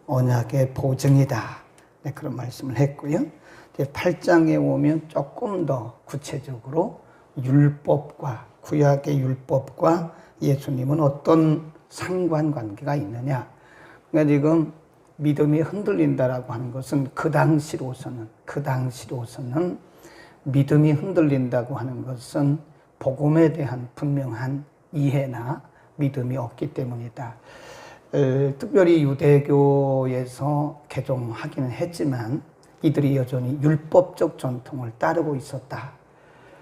언약의 보증이다. 네, 그런 말씀을 했고요. 이제 8장에 오면 조금 더 구체적으로 율법과 구약의 율법과 예수님은 어떤 상관관계가 있느냐. 그러니까 지금 믿음이 흔들린다라고 하는 것은 그 당시로서는 믿음이 흔들린다고 하는 것은 복음에 대한 분명한 이해나 믿음이 없기 때문이다. 특별히 유대교에서 개종하기는 했지만 이들이 여전히 율법적 전통을 따르고 있었다.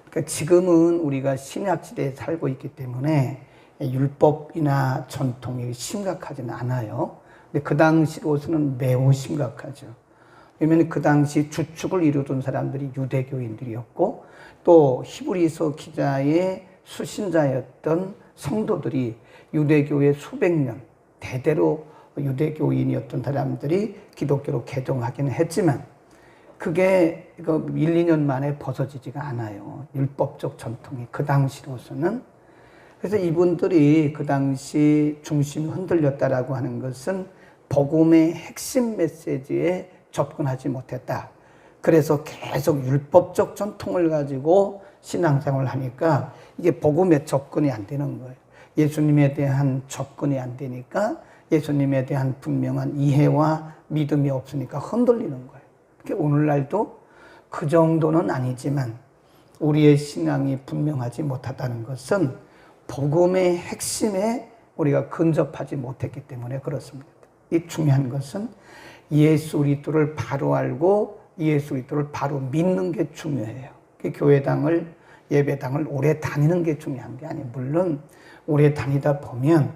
그러니까 지금은 우리가 신약시대에 살고 있기 때문에 율법이나 전통이 심각하지는 않아요. 근데 그 당시로서는 매우 심각하죠. 왜냐하면 그 당시 주축을 이루던 사람들이 유대교인들이었고 또 히브리서 기자의 수신자였던 성도들이 유대교의 수백 년 대대로 유대교인이었던 사람들이 기독교로 개종하기는 했지만 그게 1, 2년 만에 벗어지지가 않아요. 율법적 전통이 그 당시로서는. 그래서 이분들이 그 당시 중심이 흔들렸다라고 하는 것은 복음의 핵심 메시지에 접근하지 못했다. 그래서 계속 율법적 전통을 가지고 신앙생활을 하니까 이게 복음에 접근이 안 되는 거예요. 예수님에 대한 접근이 안 되니까 예수님에 대한 분명한 이해와 믿음이 없으니까 흔들리는 거예요. 오늘날도 그 정도는 아니지만 우리의 신앙이 분명하지 못하다는 것은 복음의 핵심에 우리가 근접하지 못했기 때문에 그렇습니다. 이 중요한 것은 예수 그리스도를 바로 알고 예수 그리스도를 바로 믿는 게 중요해요. 교회당을 예배당을 오래 다니는 게 중요한 게 아니에요. 물론 오래 다니다 보면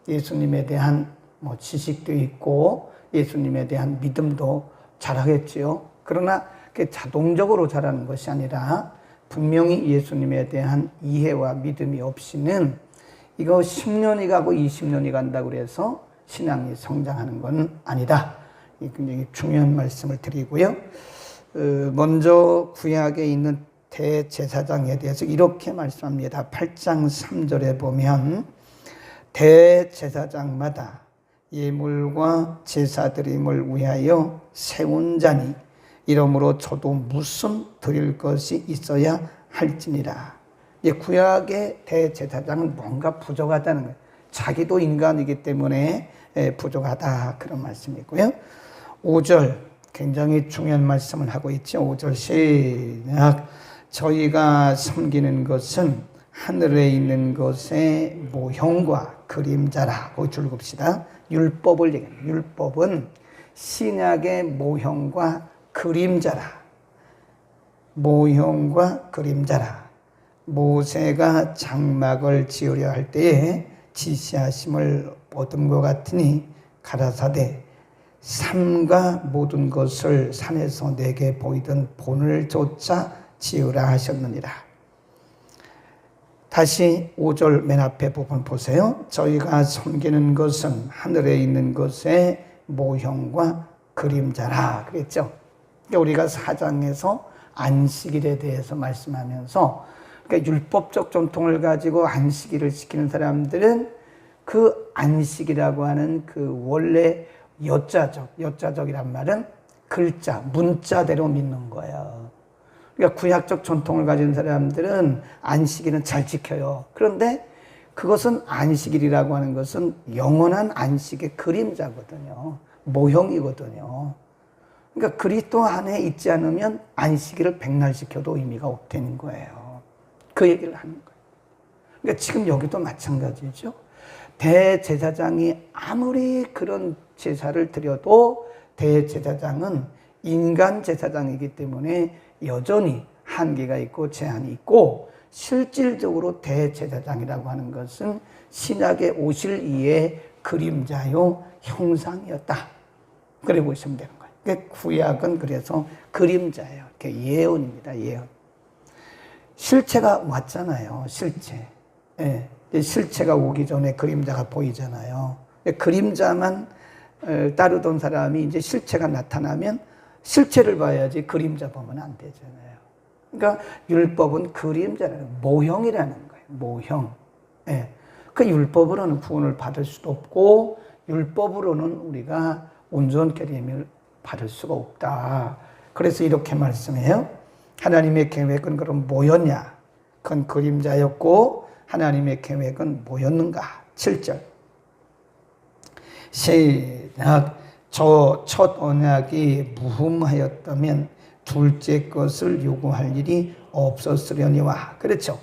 예수님에 대한 지식도 있고 예수님에 대한 믿음도 자라겠지요. 그러나 자동적으로 자라는 것이 아니라 분명히 예수님에 대한 이해와 믿음이 없이는 이거 10년이 가고 20년이 간다고 그래서 신앙이 성장하는 건 아니다. 굉장히 중요한 말씀을 드리고요. 먼저 구약에 있는 대제사장에 대해서 이렇게 말씀합니다. 8장 3절에 보면 대제사장마다 예물과 제사드림을 위하여 세운 자니 이러므로 저도 무슨 드릴 것이 있어야 할지니라. 구약의 대제사장은 뭔가 부족하다는 거예요. 자기도 인간이기 때문에 부족하다 그런 말씀이고요. 5절 굉장히 중요한 말씀을 하고 있죠. 5절 시작. 저희가 섬기는 것은 하늘에 있는 것의 모형과 그림자라고 줄급시다. 율법을 얘기합니다. 율법은 신약의 모형과 그림자라. 모형과 그림자라. 모세가 장막을 지으려 할 때에 지시하심을 얻은 것 같으니 가라사대 삶과 모든 것을 산에서 내게 보이던 본을 조차 지으라 하셨느니라. 다시 5절 맨 앞에 부분 보세요. 저희가 섬기는 것은 하늘에 있는 것의 모형과 그림자라 그랬죠. 그러니까 우리가 4장에서 안식일에 대해서 말씀하면서 그러니까 율법적 전통을 가지고 안식일을 지키는 사람들은 그 안식이라고 하는 그 원래 여자적이란 말은 글자, 문자대로 믿는 거예요. 그러니까 구약적 전통을 가진 사람들은 안식일은 잘 지켜요. 그런데 그것은 안식일이라고 하는 것은 영원한 안식의 그림자거든요. 모형이거든요. 그러니까 그리스도 안에 있지 않으면 안식일을 백날시켜도 의미가 없다는 거예요. 그 얘기를 하는 거예요. 그러니까 지금 여기도 마찬가지죠. 대제사장이 아무리 그런 제사를 드려도 대제사장은 인간 제사장이기 때문에 여전히 한계가 있고 제한이 있고 실질적으로 대제사장이라고 하는 것은 신약에 오실 이의 그림자요 형상이었다. 그래 보시면 되는 거예요. 그러니까 구약은 그래서 그림자예요. 예언입니다. 예언. 실체가 왔잖아요. 실체. 예. 실체가 오기 전에 그림자가 보이잖아요. 그림자만 따르던 사람이 이제 실체가 나타나면 실체를 봐야지 그림자 보면 안 되잖아요. 그러니까 율법은 그림자라는 모형이라는 거예요. 모형. 예. 그 율법으로는 구원을 받을 수도 없고 율법으로는 우리가 온전한 계림을 받을 수가 없다. 그래서 이렇게 말씀해요. 하나님의 계획은 그럼 뭐였냐? 그건 그림자였고 하나님의 계획은 뭐였는가? 7절 시작. 저 첫 언약이 무흠하였다면 둘째 것을 요구할 일이 없었으려니와. 그렇죠.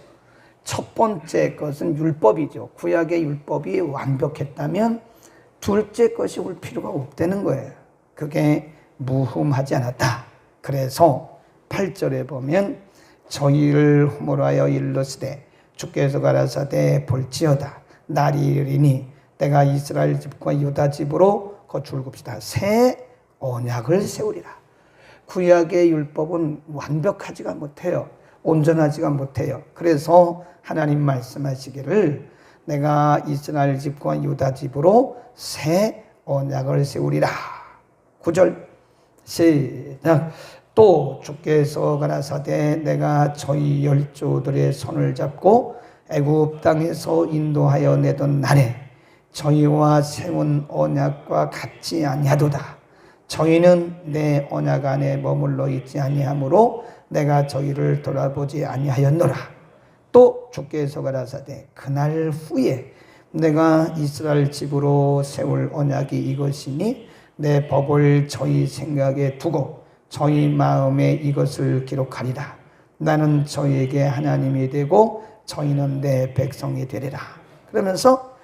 첫 번째 것은 율법이죠. 구약의 율법이 완벽했다면 둘째 것이 올 필요가 없다는 거예요. 그게 무흠하지 않았다. 그래서 8절에 보면 저희를 호모하여 일러시되 주께서 가라사대 볼지어다 날이 이르리니 내가 이스라엘 집과 유다 집으로 거출굽시다 새 언약을 세우리라. 구약의 율법은 완벽하지가 못해요. 온전하지가 못해요. 그래서 하나님 말씀하시기를 내가 이스라엘 집과 유다 집으로 새 언약을 세우리라. 9절 시작. 또 주께서 가라사대 내가 저희 열조들의 손을 잡고 애굽 땅에서 인도하여 내던 날에 저희와 세운 언약과 같지 아니하도다. 저희는 내 언약 안에 머물러 있지 아니하므로 내가 저희를 돌아보지 아니하였노라. 또 주께서 가라사대 그날 후에 내가 이스라엘 집으로 세울 언약이 이것이니 내 법을 저희 생각에 두고 저희 마음에 이것을 기록하리라. 나는 저희에게 하나님이 되고 저희는 내 백성이 되리라. 그러면서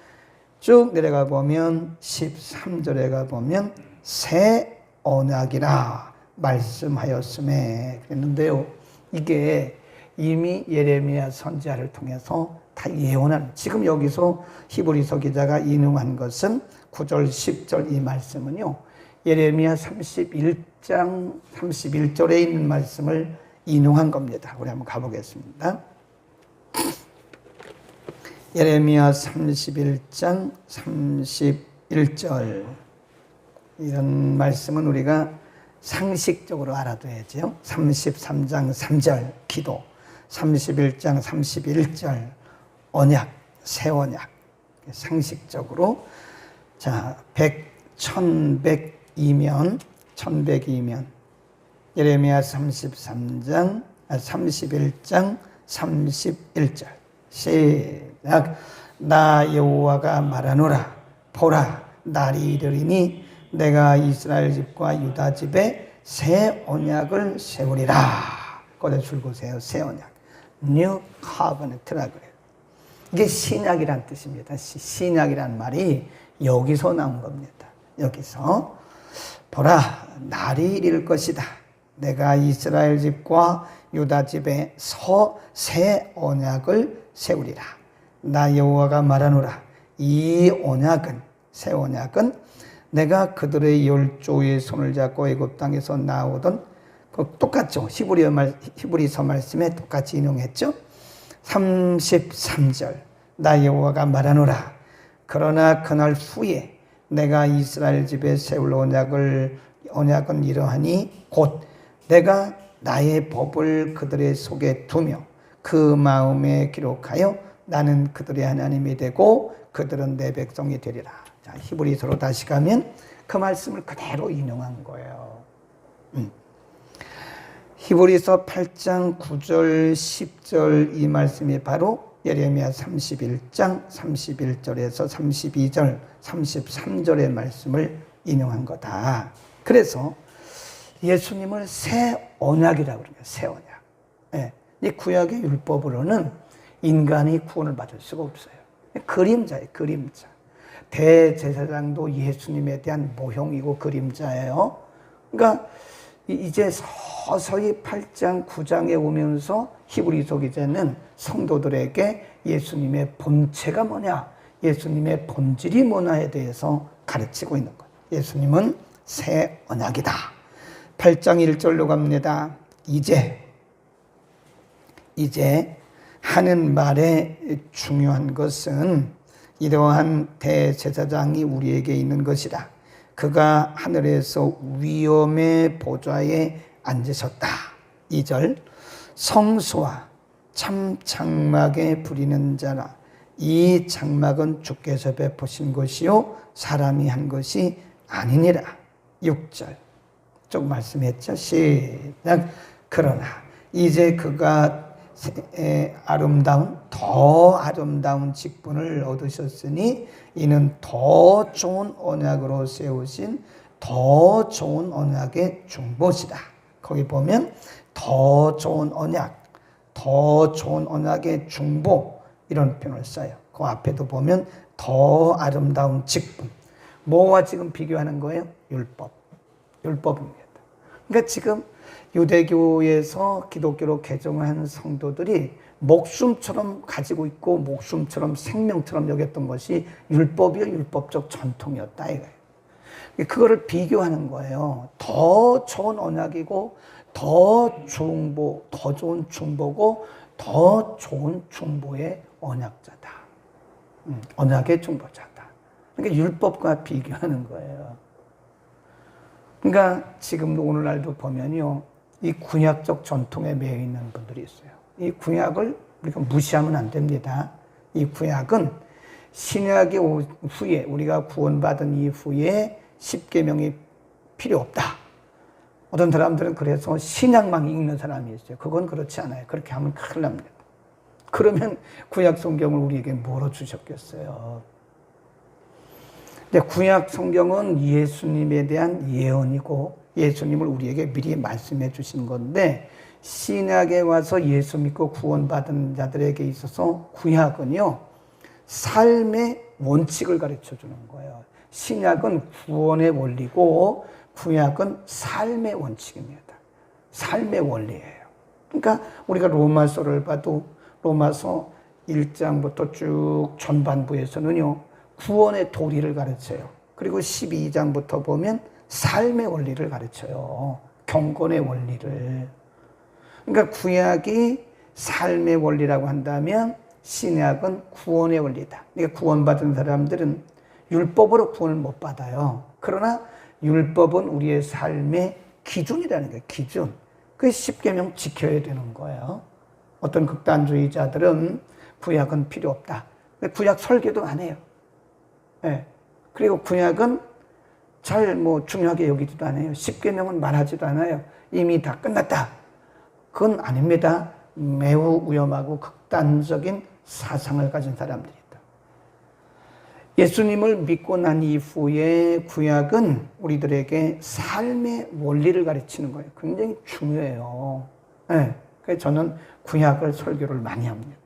쭉 내려가 보면 13절에 가 보면 새 언약이라 말씀하였음에 그랬는데요. 이게 이미 예레미야 선지자를 통해서 다 예언한, 지금 여기서 히브리서 기자가 인용한 것은 9절 10절 이 말씀은요 예레미야 31장 31절에 있는 말씀을 인용한 겁니다. 우리 한번 가보겠습니다. 예레미야 31장 31절 이런 말씀은 우리가 상식적으로 알아둬야죠. 33장 3절 기도, 31장 31절 언약, 새 언약. 상식적으로 자 1100이면 예레미야 31장 31절 시작. 나 여호와가 말하노라. 보라 날이 이르리니 내가 이스라엘 집과 유다 집에 새 언약을 세우리라. 꺼내 줄보세요. 새 언약. New Covenant라 그래요. 이게 신약이란 뜻입니다. 신약이란 말이 여기서 나온 겁니다. 여기서 보라 날이 이를 것이다. 내가 이스라엘 집과 유다 집에 새 언약을 세우리라. 나 여호와가 말하노라. 이 언약은, 새 언약은 내가 그들의 열조의 손을 잡고 애굽 땅에서 나오던 똑같죠. 히브리서 말씀에 똑같이 인용했죠. 33절 나 여호와가 말하노라. 그러나 그날 후에 내가 이스라엘 집에 세울 언약은 이러하니 곧 내가 나의 법을 그들의 속에 두며 그 마음에 기록하여 나는 그들의 하나님이 되고 그들은 내 백성이 되리라. 자, 히브리서로 다시 가면 그 말씀을 그대로 인용한 거예요. 히브리서 8장 9절 10절 이 말씀이 바로 예레미야 31장 31절에서 32절 33절의 말씀을 인용한 거다. 그래서 예수님을 새 언약이라고 그래요. 새 언약. 예. 이 구약의 율법으로는 인간이 구원을 받을 수가 없어요. 그림자예요. 그림자. 대제사장도 예수님에 대한 모형이고 그림자예요. 그러니까 이제 서서히 8장 9장에 오면서 히브리서 기자는 성도들에게 예수님의 본체가 뭐냐, 예수님의 본질이 뭐냐에 대해서 가르치고 있는 거예요. 예수님은 새 언약이다. 8장 1절로 갑니다. 이제 하는 말의 중요한 것은 이러한 대제사장이 우리에게 있는 것이다. 그가 하늘에서 위엄의 보좌에 앉으셨다. 2절 성소와 참 장막에 부리는 자라 이 장막은 주께서 베푸신 것이요 사람이 한 것이 아니니라. 6절 쭉 말씀했죠. 시작. 그러나 이제 그가 더 아름다운 직분을 얻으셨으니 이는 더 좋은 언약으로 세우신 더 좋은 언약의 중보시다. 거기 보면 더 좋은 언약, 더 좋은 언약의 중보 이런 표현을 써요. 그 앞에도 보면 더 아름다운 직분. 뭐와 지금 비교하는 거예요? 율법입니다. 그러니까 지금 유대교에서 기독교로 개종한 성도들이 목숨처럼 가지고 있고 목숨처럼 생명처럼 여겼던 것이 율법이요 율법적 전통이었다 이거예요. 그거를 비교하는 거예요. 더 좋은 언약이고 더 좋은 중보고 더 좋은 중보의 언약자다. 언약의 중보자다. 그러니까 율법과 비교하는 거예요. 그러니까 지금도 오늘날도 보면요, 이 구약적 전통에 매여 있는 분들이 있어요. 이 구약을 우리가 무시하면 안 됩니다. 이 구약은 신약의 후에 우리가 구원받은 이후에 십계명이 필요 없다. 어떤 사람들은 그래서 신약만 읽는 사람이 있어요. 그건 그렇지 않아요. 그렇게 하면 큰일 납니다. 그러면 구약 성경을 우리에게 뭐로 주셨겠어요? 구약 성경은 예수님에 대한 예언이고 예수님을 우리에게 미리 말씀해 주신 건데 신약에 와서 예수 믿고 구원받은 자들에게 있어서 구약은요 삶의 원칙을 가르쳐 주는 거예요. 신약은 구원의 원리고 구약은 삶의 원칙입니다. 삶의 원리예요. 그러니까 우리가 로마서를 봐도 로마서 1장부터 쭉 전반부에서는요 구원의 도리를 가르쳐요. 그리고 12장부터 보면 삶의 원리를 가르쳐요. 경건의 원리를. 그러니까 구약이 삶의 원리라고 한다면 신약은 구원의 원리다. 그러니까 구원받은 사람들은 율법으로 구원을 못 받아요. 그러나 율법은 우리의 삶의 기준이라는 거예요. 기준. 그 10계명 지켜야 되는 거예요. 어떤 극단주의자들은 구약은 필요 없다. 구약 설교도 안 해요. 네. 그리고 구약은 잘 중요하게 여기지도 않아요. 10계명은 말하지도 않아요. 이미 다 끝났다. 그건 아닙니다. 매우 위험하고 극단적인 사상을 가진 사람들이다. 예수님을 믿고 난 이후에 구약은 우리들에게 삶의 원리를 가르치는 거예요. 굉장히 중요해요. 네. 그래서 저는 구약을 설교를 많이 합니다.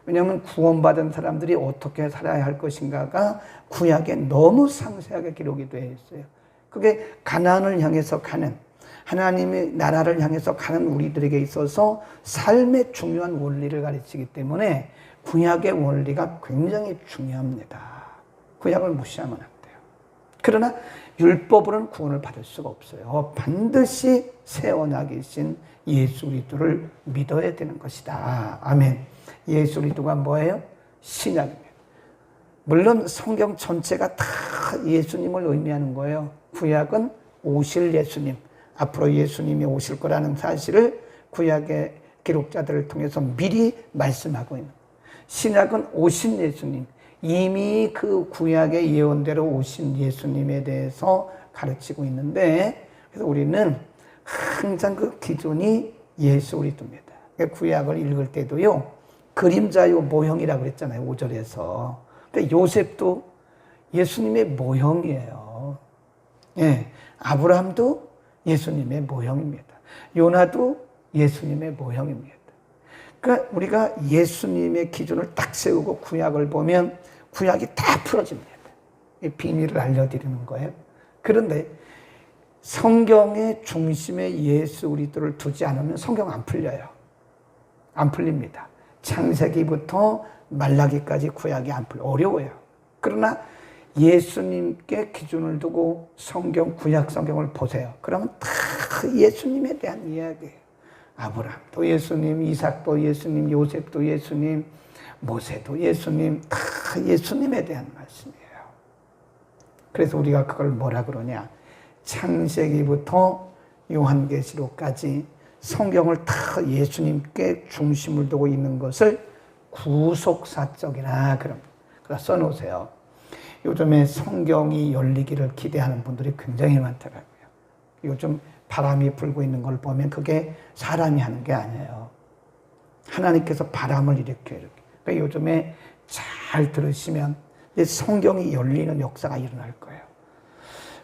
왜냐하면 구원받은 사람들이 어떻게 살아야 할 것인가가 구약에 너무 상세하게 기록이 되어 있어요. 그게 가나안을 향해서 가는 하나님의 나라를 향해서 가는 우리들에게 있어서 삶의 중요한 원리를 가르치기 때문에 구약의 원리가 굉장히 중요합니다. 구약을 무시하면 안 돼요. 그러나 율법으로는 구원을 받을 수가 없어요. 반드시 새 언약이신 예수 그리스도를 믿어야 되는 것이다. 아멘. 예수 그리스도가 뭐예요? 신약입니다. 물론 성경 전체가 다 예수님을 의미하는 거예요. 구약은 오실 예수님, 앞으로 예수님이 오실 거라는 사실을 구약의 기록자들을 통해서 미리 말씀하고 있는 거예요. 신약은 오신 예수님, 이미 그 구약의 예언대로 오신 예수님에 대해서 가르치고 있는데 그래서 우리는 항상 그 기준이 예수 그리스도입니다. 구약을 읽을 때도요. 그림자요 모형이라고 그랬잖아요. 5절에서. 근데 요셉도 예수님의 모형이에요. 예, 아브라함도 예수님의 모형입니다. 요나도 예수님의 모형입니다. 그러니까 우리가 예수님의 기준을 딱 세우고 구약을 보면 구약이 다 풀어집니다. 이 비밀을 알려드리는 거예요. 그런데 성경의 중심에 예수 그리스도를 두지 않으면 성경 안 풀려요. 안 풀립니다. 창세기부터 말라기까지 구약이 안 풀려. 어려워요. 그러나 예수님께 기준을 두고 성경, 구약 성경을 보세요. 그러면 다 예수님에 대한 이야기예요. 아브라함도 예수님, 이삭도 예수님, 요셉도 예수님, 모세도 예수님, 다 예수님에 대한 말씀이에요. 그래서 우리가 그걸 뭐라 그러냐. 창세기부터 요한계시록까지 성경을 다 예수님께 중심을 두고 있는 것을 구속사적이나 그런 써놓으세요. 요즘에 성경이 열리기를 기대하는 분들이 굉장히 많더라고요. 요즘 바람이 불고 있는 걸 보면 그게 사람이 하는 게 아니에요. 하나님께서 바람을 일으켜요. 이렇게. 그러니까 요즘에 잘 들으시면 성경이 열리는 역사가 일어날 거예요.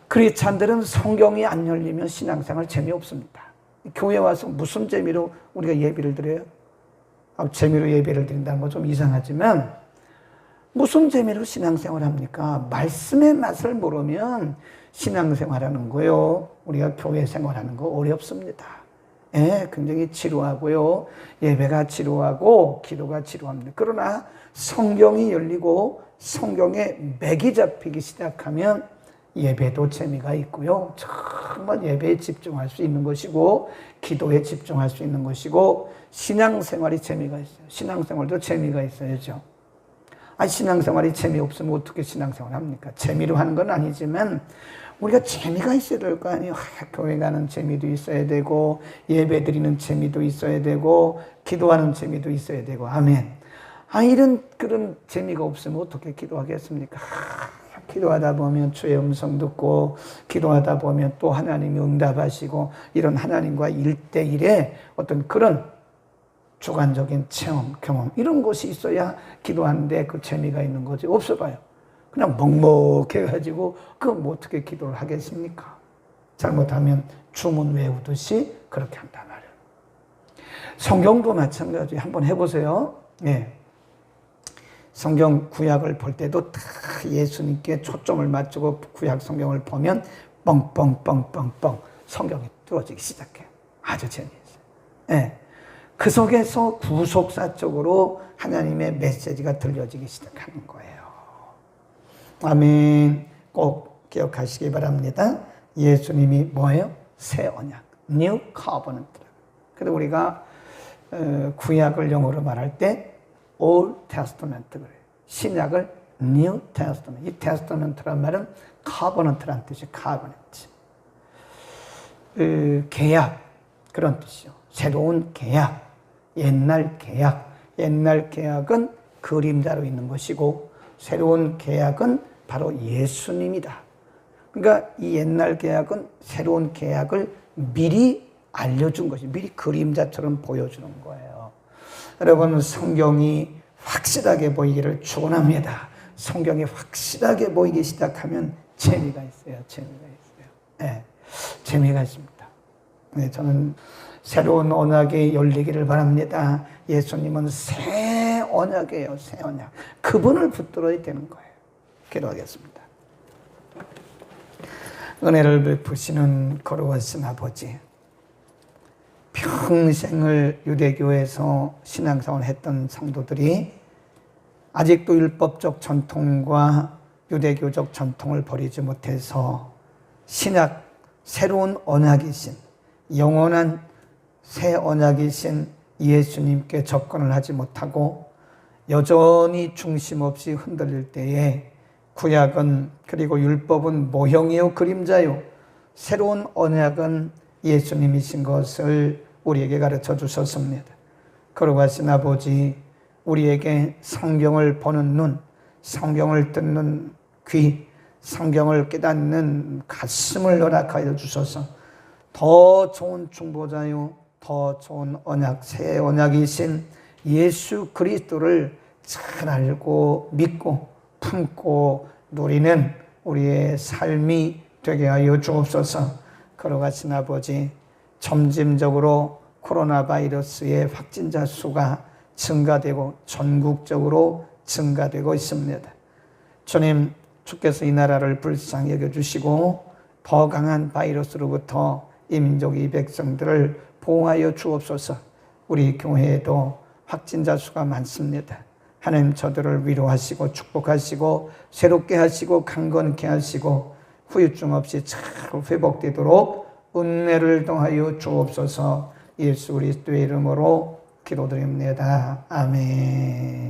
크리스찬들은 성경이 안 열리면 신앙생활 재미없습니다. 교회 와서 무슨 재미로 우리가 예배를 드려요? 재미로 예배를 드린다는 건 좀 이상하지만 무슨 재미로 신앙생활 합니까? 말씀의 맛을 모르면 신앙생활하는 거요. 우리가 교회 생활하는 거 어렵습니다. 예, 굉장히 지루하고요. 예배가 지루하고 기도가 지루합니다. 그러나 성경이 열리고 성경에 맥이 잡히기 시작하면 예배도 재미가 있고요. 정말 예배에 집중할 수 있는 것이고 기도에 집중할 수 있는 것이고 신앙생활이 재미가 있어요. 신앙생활도 재미가 있어야죠. 신앙생활이 재미없으면 어떻게 신앙생활 합니까? 재미로 하는 건 아니지만 우리가 재미가 있어야 될 거 아니에요. 교회 가는 재미도 있어야 되고 예배 드리는 재미도 있어야 되고 기도하는 재미도 있어야 되고 아멘. 이런 그런 재미가 없으면 어떻게 기도하겠습니까? 기도하다 보면 주의 음성 듣고 기도하다 보면 또 하나님이 응답하시고 이런 하나님과 1대1의 어떤 그런 주관적인 체험, 경험 이런 것이 있어야 기도하는데 그 재미가 있는 거지 없어 봐요. 그냥 먹먹해가지고 그럼 뭐 어떻게 기도를 하겠습니까? 잘못하면 주문 외우듯이 그렇게 한단 말이에요. 성경도 마찬가지 한번 해보세요. 예. 성경 구약을 볼 때도 다 예수님께 초점을 맞추고 구약 성경을 보면 뻥뻥뻥뻥뻥 성경이 뚫어지기 시작해요. 아주 재미있어요. 예. 그 속에서 구속사적으로 하나님의 메시지가 들려지기 시작하는 거예요. 아멘. 꼭 기억하시기 바랍니다. 예수님이 뭐예요? 새 언약, New Covenant. 그래서 우리가 구약을 영어로 말할 때 Old Testament 그래요. 신약을 New Testament. 이 Testament란 말은 Covenant란 뜻이에요. Covenant. 계약 그런 뜻이요. 새로운 계약, 옛날 계약. 옛날 계약은 그림자로 있는 것이고 새로운 계약은 바로 예수님이다. 그러니까 이 옛날 계약은 새로운 계약을 미리 알려준 것이 미리 그림자처럼 보여주는 거예요. 여러분 성경이 확실하게 보이기를 축원합니다. 성경이 확실하게 보이기 시작하면 재미가 있어요. 재미가 있어요. 네, 재미가 있습니다. 네, 저는 새로운 언약이 열리기를 바랍니다. 예수님은 새 언약이에요. 새 언약. 그분을 붙들어야 되는 거예요. 기도하겠습니다. 은혜를 베푸시는 거룩하신 아버지, 평생을 유대교에서 신앙생활을 했던 성도들이 아직도 율법적 전통과 유대교적 전통을 버리지 못해서 신약, 새로운 언약이신 영원한 새 언약이신 예수님께 접근을 하지 못하고 여전히 중심 없이 흔들릴 때에 구약은 그리고 율법은 모형이요 그림자요 새로운 언약은 예수님이신 것을 우리에게 가르쳐 주셨습니다. 거룩하신 아버지, 우리에게 성경을 보는 눈, 성경을 듣는 귀, 성경을 깨닫는 가슴을 허락하여 주셔서 더 좋은 중보자요, 더 좋은 언약, 새 언약이신 예수 그리스도를 잘 알고 믿고 품고 누리는 우리의 삶이 되게 하여 주옵소서. 거룩하신 아버지, 점진적으로 코로나 바이러스의 확진자 수가 증가되고 전국적으로 증가되고 있습니다. 주님, 주께서 이 나라를 불쌍히 여겨주시고 더 강한 바이러스로부터 이 민족, 이 백성들을 보호하여 주옵소서. 우리 교회에도 확진자 수가 많습니다. 하나님 저들을 위로하시고 축복하시고 새롭게 하시고 강건케 하시고 후유증 없이 잘 회복되도록 은혜를 더하여 주옵소서. 예수 그리스도의 이름으로 기도드립니다. 아멘.